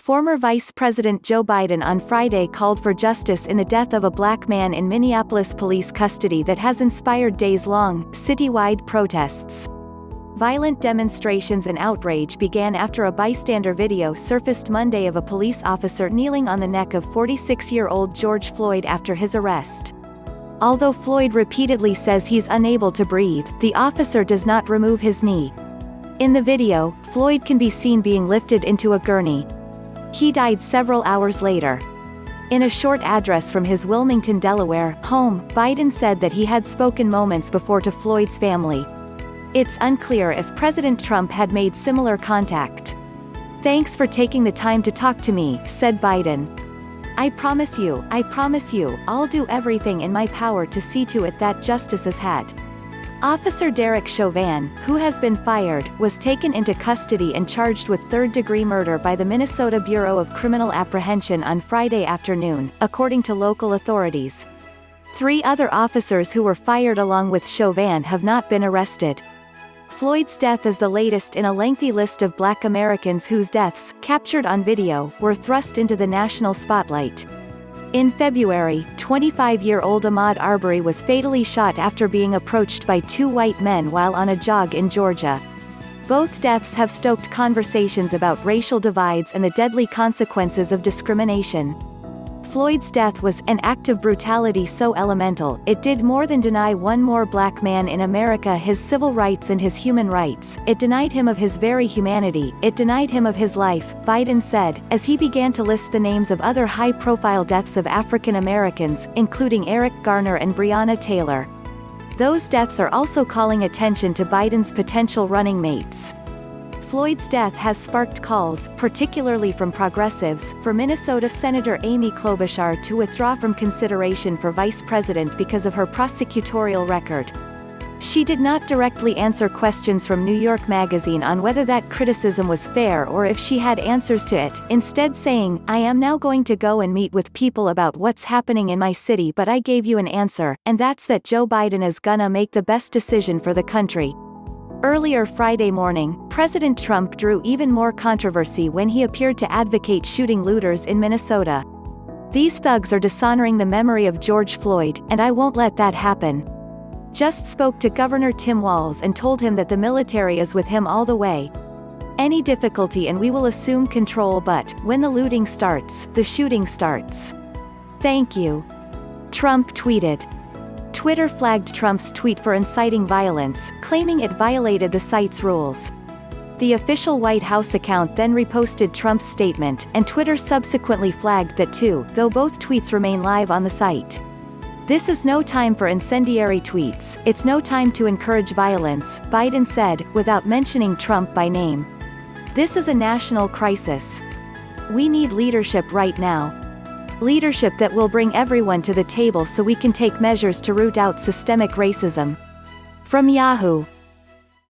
Former Vice President Joe Biden on Friday called for justice in the death of a black man in Minneapolis police custody that has inspired days-long, citywide protests. Violent demonstrations and outrage began after a bystander video surfaced Monday of a police officer kneeling on the neck of 46-year-old George Floyd after his arrest. Although Floyd repeatedly says he's unable to breathe, the officer does not remove his knee. In the video, Floyd can be seen being lifted into a gurney. He died several hours later. In a short address from his Wilmington, Delaware, home, Biden said that he had spoken moments before to Floyd's family. It's unclear if President Trump had made similar contact. "Thanks for taking the time to talk to me," said Biden. I promise you, I'll do everything in my power to see to it that justice is had." Officer Derek Chauvin, who has been fired, was taken into custody and charged with third-degree murder by the Minnesota Bureau of Criminal Apprehension on Friday afternoon, according to local authorities. 3 other officers who were fired along with Chauvin have not been arrested. Floyd's death is the latest in a lengthy list of Black Americans whose deaths, captured on video, were thrust into the national spotlight. In February, 25-year-old Ahmaud Arbery was fatally shot after being approached by 2 white men while on a jog in Georgia. Both deaths have stoked conversations about racial divides and the deadly consequences of discrimination. Floyd's death was an act of brutality so elemental, it did more than deny one more black man in America his civil rights and his human rights, it denied him of his very humanity, it denied him of his life, Biden said, as he began to list the names of other high-profile deaths of African Americans, including Eric Garner and Breonna Taylor. Those deaths are also calling attention to Biden's potential running mates. Floyd's death has sparked calls, particularly from progressives, for Minnesota Senator Amy Klobuchar to withdraw from consideration for vice president because of her prosecutorial record. She did not directly answer questions from New York Magazine on whether that criticism was fair or if she had answers to it, instead saying, "I am now going to go and meet with people about what's happening in my city, but I gave you an answer, and that's that Joe Biden is gonna make the best decision for the country." Earlier Friday morning, President Trump drew even more controversy when he appeared to advocate shooting looters in Minnesota. "These thugs are dishonoring the memory of George Floyd, and I won't let that happen. Just spoke to Governor Tim Walz and told him that the military is with him all the way. Any difficulty and we will assume control, but when the looting starts, the shooting starts. Thank you." Trump tweeted. Twitter flagged Trump's tweet for inciting violence, claiming it violated the site's rules. The official White House account then reposted Trump's statement, and Twitter subsequently flagged that too, though both tweets remain live on the site. "This is no time for incendiary tweets, it's no time to encourage violence," Biden said, without mentioning Trump by name. "This is a national crisis. We need leadership right now. Leadership that will bring everyone to the table so we can take measures to root out systemic racism." From Yahoo!